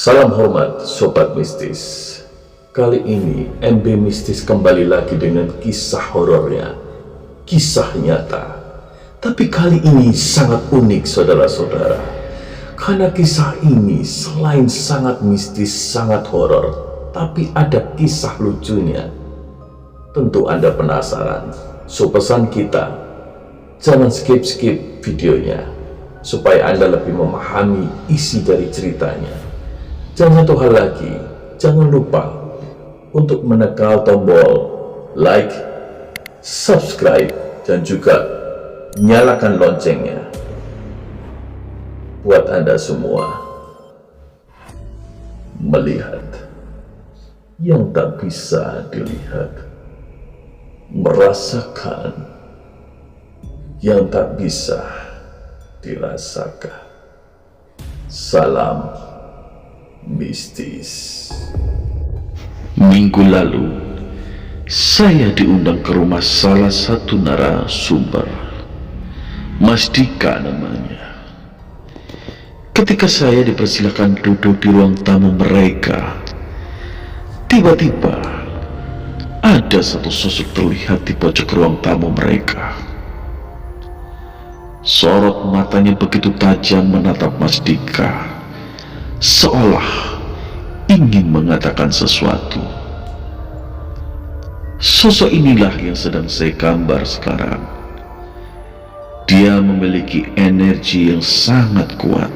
Salam hormat Sobat Mistis. Kali ini MB Mistis kembali lagi dengan kisah horornya, kisah nyata. Tapi kali ini sangat unik saudara-saudara, karena kisah ini selain sangat mistis, sangat horor, tapi ada kisah lucunya. Tentu Anda penasaran, so pesan kita, jangan skip videonya, supaya Anda lebih memahami isi dari ceritanya. Dan satu hal lagi, jangan lupa untuk menekan tombol like, subscribe, dan juga nyalakan loncengnya buat Anda semua melihat yang tak bisa dilihat, merasakan yang tak bisa dirasakan. Salam mistis. Minggu lalu, saya diundang ke rumah salah satu narasumber, Mas Dika namanya. Ketika saya dipersilakan duduk di ruang tamu mereka, tiba-tiba ada satu sosok terlihat di pojok ruang tamu mereka. Sorot matanya begitu tajam menatap Mas Dika, seolah ingin mengatakan sesuatu. Sosok inilah yang sedang saya gambar sekarang. Dia memiliki energi yang sangat kuat.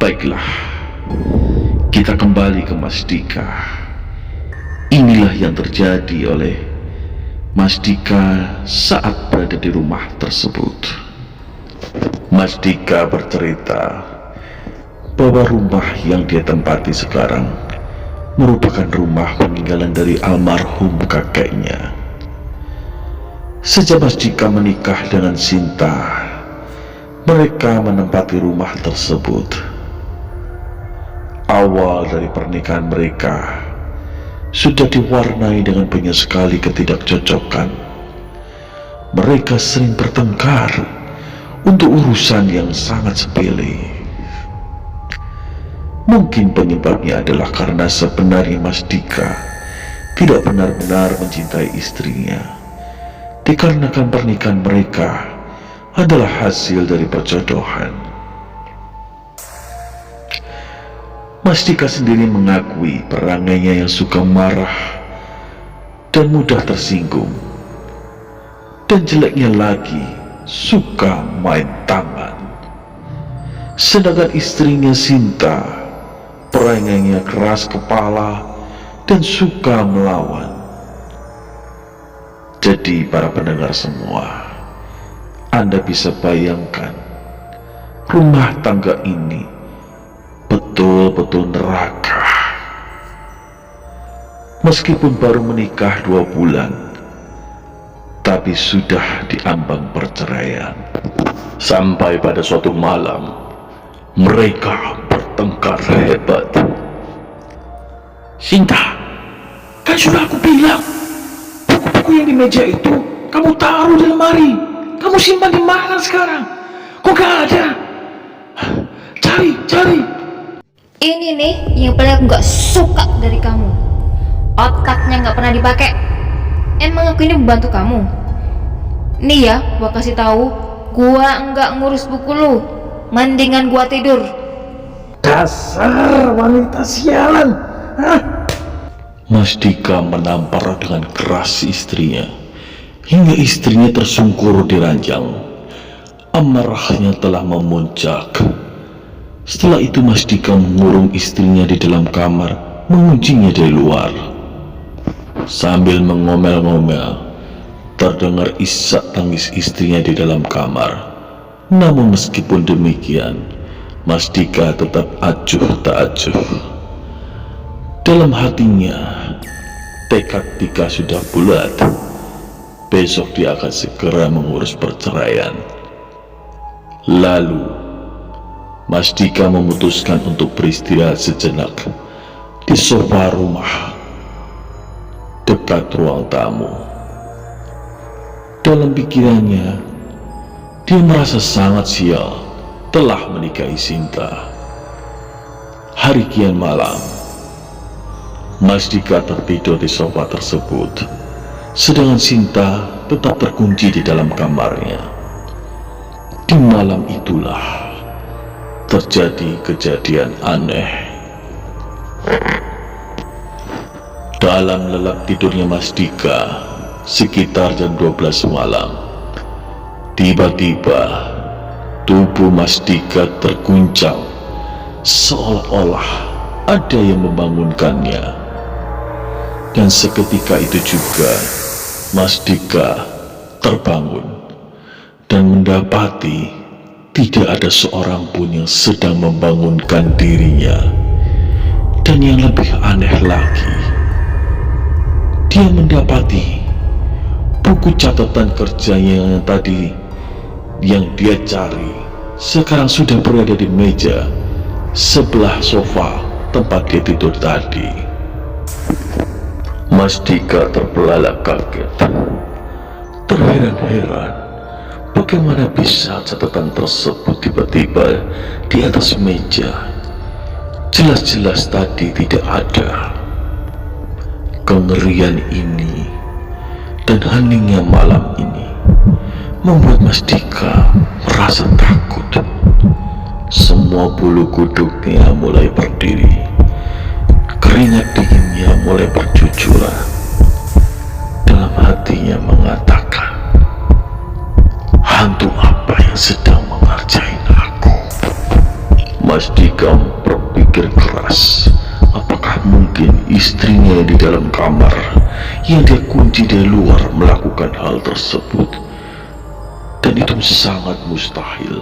Baiklah, kita kembali ke Mas Dika. Inilah yang terjadi oleh Mas Dika saat berada di rumah tersebut. Mas Dika bercerita bahwa rumah yang dia tempati sekarang merupakan rumah peninggalan dari almarhum kakeknya. Sejak Mas Dika menikah dengan Sinta, mereka menempati rumah tersebut. Awal dari pernikahan mereka sudah diwarnai dengan banyak sekali ketidakcocokan. Mereka sering bertengkar untuk urusan yang sangat sepele. Mungkin penyebabnya adalah karena sebenarnya Mas Dika tidak benar-benar mencintai istrinya, dikarenakan pernikahan mereka adalah hasil dari perjodohan. Mas Dika sendiri mengakui perangainya yang suka marah dan mudah tersinggung, dan jeleknya lagi suka main tangan. Sedangkan istrinya Sinta perangainya keras kepala dan suka melawan. Jadi para pendengar semua, Anda bisa bayangkan rumah tangga ini betul-betul neraka. Meskipun baru menikah 2 bulan, tapi sudah diambang perceraian. Sampai pada suatu malam, mereka bertengkar hebat. Sinta, kan sudah aku bilang, buku-buku yang di meja itu kamu taruh di lemari. Kamu simpan di mana sekarang? Kok gak ada? Cari. Ini nih yang paling aku gak suka dari kamu. Otaknya gak pernah dipakai. Emang aku ini membantu kamu? Nih ya, gua kasih tahu, gua enggak ngurus buku lu. Mendingan gua tidur. Dasar wanita sialan. Mas Dika menampar dengan keras istrinya, hingga istrinya tersungkur di ranjang. Amarahnya telah memuncak. Setelah itu Mas Dika mengurung istrinya di dalam kamar, menguncinya dari luar. Sambil mengomel-ngomel, terdengar isak tangis istrinya di dalam kamar. Namun meskipun demikian, Mas Dika tetap acuh tak acuh. Dalam hatinya, tekad Dika sudah bulat. Besok dia akan segera mengurus perceraian. Lalu, Mas Dika memutuskan untuk beristirahat sejenak di sofa rumah dekat ruang tamu. Dalam pikirannya, dia merasa sangat sial telah menikahi Sinta. Hari kian malam, Mastika tertidur di sofa tersebut, sedangkan Sinta tetap terkunci di dalam kamarnya. Di malam itulah terjadi kejadian aneh. Dalam lelap tidurnya Mastika, sekitar jam 12 malam, tiba-tiba tubuh Mastika terguncang, seolah-olah ada yang membangunkannya. Dan seketika itu juga Mastika terbangun dan mendapati tidak ada seorang pun yang sedang membangunkan dirinya. Dan yang lebih aneh lagi, dia mendapati buku catatan kerjanya yang tadi yang dia cari sekarang sudah berada di meja sebelah sofa tempat dia tidur tadi. Mastika terbelalak kaget, terheran-heran bagaimana bisa catatan tersebut tiba-tiba di atas meja. Jelas-jelas tadi tidak ada. Kengerian ini dan heningnya malam ini membuat Mastika merasa takut. Semua bulu kuduknya mulai berdiri, keringat dinginnya mulai bercucuran. Dalam hatinya mengatakan, hantu apa yang sedang mengerjain aku? Mastika berpikir keras, apakah mungkin istrinya di dalam kamar yang dia kunci dari luar melakukan hal tersebut? Dan itu sangat mustahil,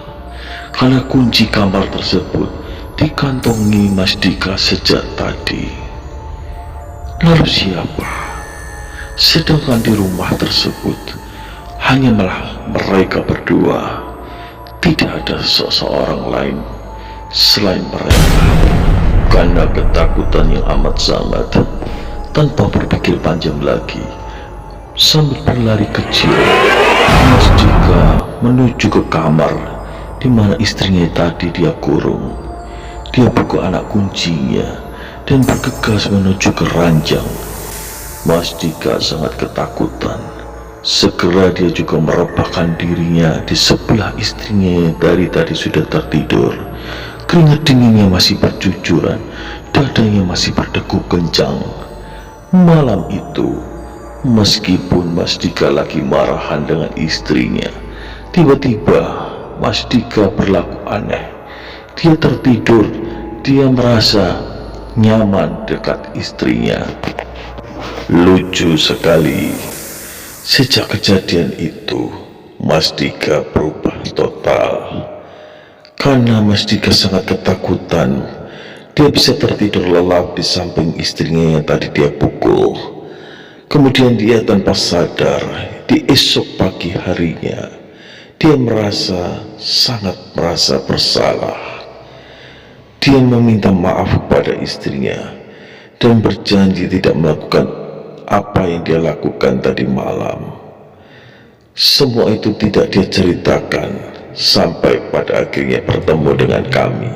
karena kunci kamar tersebut dikantongi Mastika sejak tadi. Lalu siapa? Sedangkan di rumah tersebut hanyalah mereka berdua, tidak ada seseorang lain selain mereka. Karena ketakutan yang amat sangat, tanpa berpikir panjang lagi, sambil berlari kecil, Mastika menuju ke kamar di mana istrinya tadi dia kurung. Dia buka anak kuncinya dan bergegas menuju ke ranjang. Mastika sangat ketakutan. Segera dia juga merebahkan dirinya di sebelah istrinya yang dari tadi sudah tertidur. Keringat dinginnya masih bercucuran, dadanya masih berdegup kencang. Malam itu, meskipun Mastika lagi marahan dengan istrinya, tiba-tiba Mastika berlaku aneh. Dia tertidur, dia merasa nyaman dekat istrinya. Lucu sekali. Sejak kejadian itu, Mastika berubah total. Karena Mastika sangat ketakutan, dia bisa tertidur lelap di samping istrinya yang tadi dia pukul. Kemudian dia tanpa sadar, di esok pagi harinya, dia sangat merasa bersalah. Dia meminta maaf kepada istrinya dan berjanji tidak melakukan apa yang dia lakukan tadi malam. Semua itu tidak dia ceritakan sampai pada akhirnya bertemu dengan kami,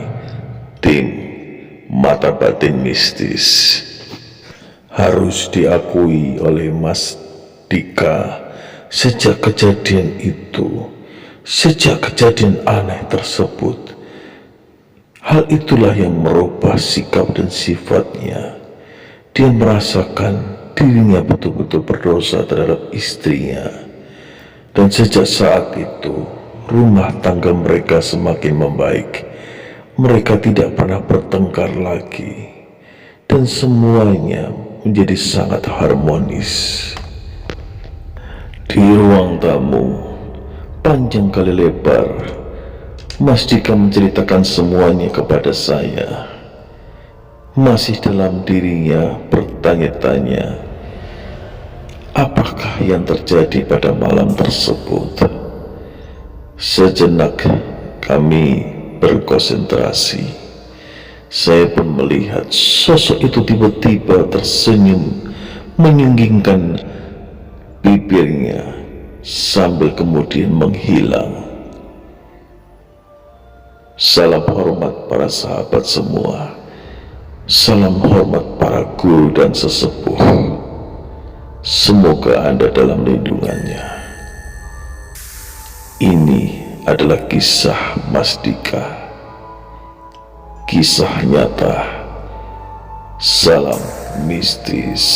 tim Mata Batin Mistis. Harus diakui oleh Mastika, sejak kejadian itu, sejak kejadian aneh tersebut, hal itulah yang merubah sikap dan sifatnya. Dia merasakan dirinya betul-betul berdosa terhadap istrinya. Dan sejak saat itu, rumah tangga mereka semakin membaik. Mereka tidak pernah bertengkar lagi. Dan semuanya menjadi sangat harmonis. Di ruang tamu, panjang kali lebar, Mastika menceritakan semuanya kepada saya. Masih dalam dirinya bertanya-tanya, apakah yang terjadi pada malam tersebut? Sejenak kami berkonsentrasi. Saya pun melihat sosok itu tiba-tiba tersenyum, menyinggingkan bibirnya sambil kemudian menghilang. Salam hormat para sahabat semua. Salam hormat para guru dan sesepuh. Semoga Anda dalam lindungannya. Ini adalah kisah Mas Dika. Kisah nyata. Salam mistis.